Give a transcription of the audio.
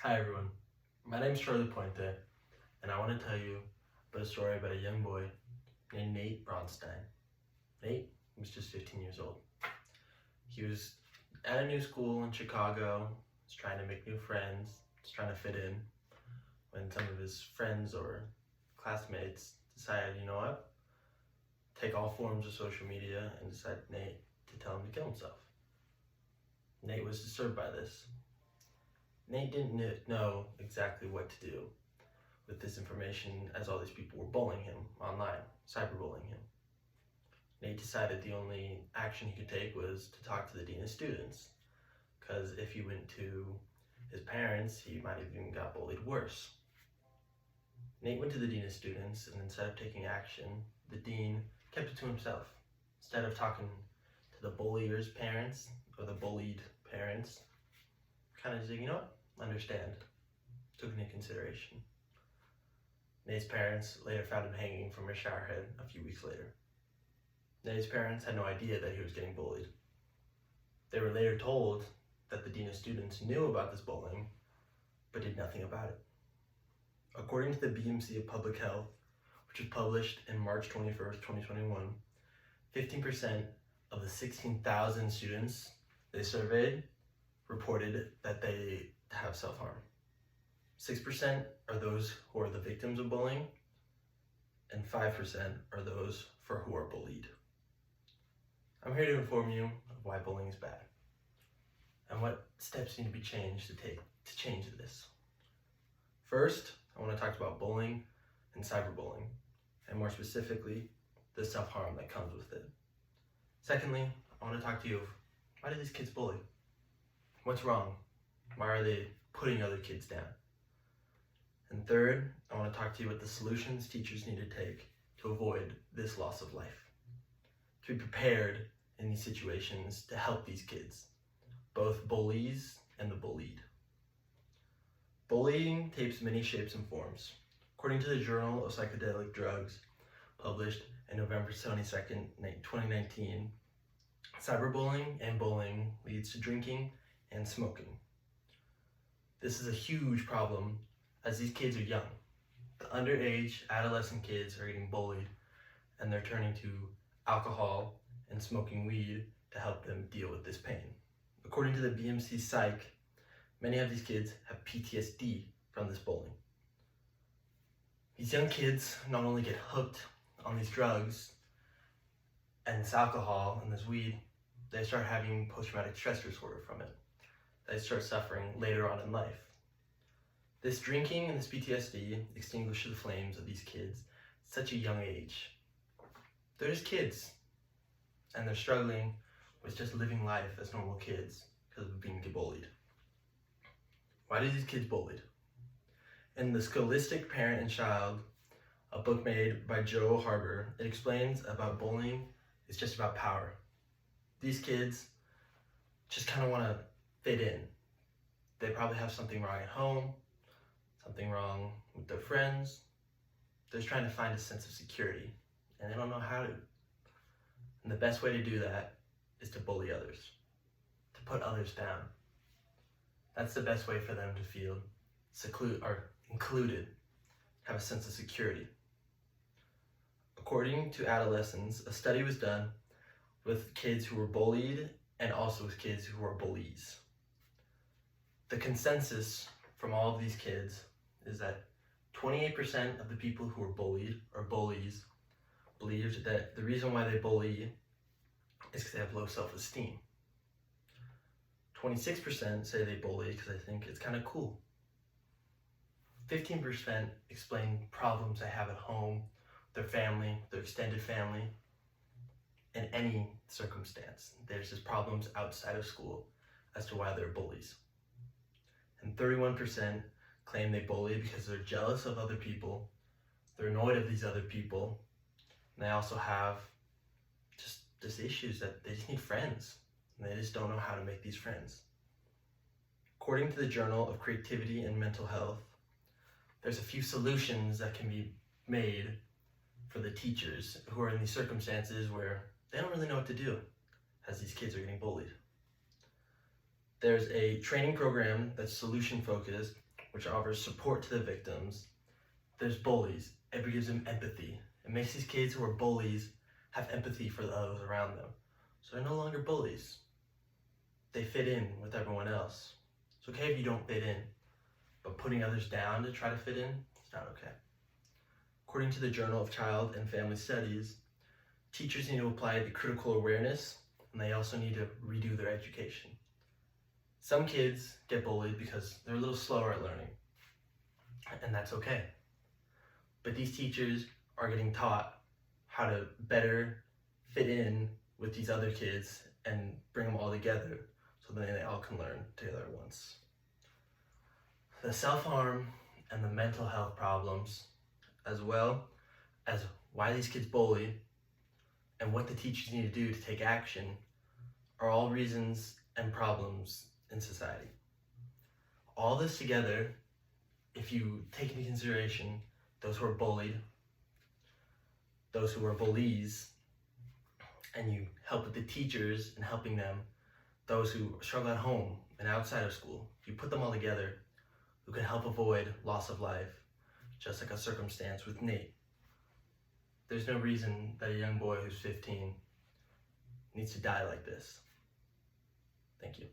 Hi everyone, my name is Charlie Puente, and I want to tell you about a story about a young boy named Nate Bronstein. Nate was just 15 years old. He was at a new school in Chicago, was trying to make new friends, was trying to fit in, when some of his friends or classmates decided, you know what, take all forms of social media and decide Nate to tell him to kill himself. Nate was disturbed by this. Nate didn't know exactly what to do with this information as all these people were bullying him online, cyberbullying him. Nate decided the only action he could take was to talk to the dean of students, because if he went to his parents, he might have even got bullied worse. Nate went to the dean of students, and instead of taking action, the dean kept it to himself. Instead of talking to the bullier's parents or the bullied parents, kind of said, you know what, understand, took into consideration. Nate's parents later found him hanging from a shower head a few weeks later. Nate's parents had no idea that he was getting bullied. They were later told that the dean of students knew about this bullying, but did nothing about it. According to the BMC of Public Health, which was published in March 21st, 2021, 15% of the 16,000 students they surveyed reported that they have self-harm. 6% are those who are the victims of bullying, and 5% are those for who are bullied. I'm here to inform you of why bullying is bad, and what steps need to be changed to change this. First, I want to talk about bullying and cyberbullying, and more specifically, the self-harm that comes with it. Secondly, I want to talk to you of why do these kids bully? What's wrong? Why are they putting other kids down? And third, I want to talk to you about the solutions teachers need to take to avoid this loss of life. To be prepared in these situations to help these kids, both bullies and the bullied. Bullying takes many shapes and forms. According to the Journal of Psychedelic Drugs, published in November 22nd, 2019, cyberbullying and bullying leads to drinking and smoking. This is a huge problem as these kids are young. The underage, adolescent kids are getting bullied, and they're turning to alcohol and smoking weed to help them deal with this pain. According to the BMC Psych, many of these kids have PTSD from this bullying. These young kids not only get hooked on these drugs and this alcohol and this weed, they start having post-traumatic stress disorder from it. They start suffering later on in life. This drinking and this PTSD extinguishes the flames of these kids at such a young age. They're just kids, and they're struggling with just living life as normal kids because of being bullied. Why do these kids bullied? In The Scholastic Parent and Child, a book made by Joe Harber, it explains about bullying is just about power. These kids just kind of want to fit in. They probably have something wrong at home, something wrong with their friends. They're just trying to find a sense of security, and they don't know how to. And the best way to do that is to bully others, to put others down. That's the best way for them to feel included, have a sense of security. According to adolescents, a study was done with kids who were bullied and also with kids who were bullies. The consensus from all of these kids is that 28% of the people who are bullied or bullies believed that the reason why they bully is because they have low self-esteem. 26% say they bully because they think it's kind of cool. 15% explain problems they have at home, their family, their extended family, in any circumstance. There's just problems outside of school as to why they're bullies. And 31% claim they bully because they're jealous of other people, they're annoyed of these other people, and they also have just issues that they just need friends, and they just don't know how to make these friends. According to the Journal of Creativity and Mental Health, there's a few solutions that can be made for the teachers who are in these circumstances where they don't really know what to do as these kids are getting bullied. There's a training program that's solution focused which offers support to the victims. There's bullies. It gives them empathy. It makes these kids who are bullies have empathy for those around them. So they're no longer bullies. They fit in with everyone else. It's okay if you don't fit in, but putting others down to try to fit in, it's not okay. According to the Journal of Child and Family Studies, teachers need to apply the critical awareness, and they also need to redo their education. Some kids get bullied because they're a little slower at learning, and that's okay. But these teachers are getting taught how to better fit in with these other kids and bring them all together so that they all can learn together at once. The self-harm and the mental health problems, as well as why these kids bully and what the teachers need to do to take action, are all reasons and problems in society. All this together, if you take into consideration those who are bullied, those who are bullies, and you help with the teachers and helping them, those who struggle at home and outside of school, if you put them all together, who can help avoid loss of life, just like a circumstance with Nate. There's no reason that a young boy who's 15 needs to die like this. Thank you.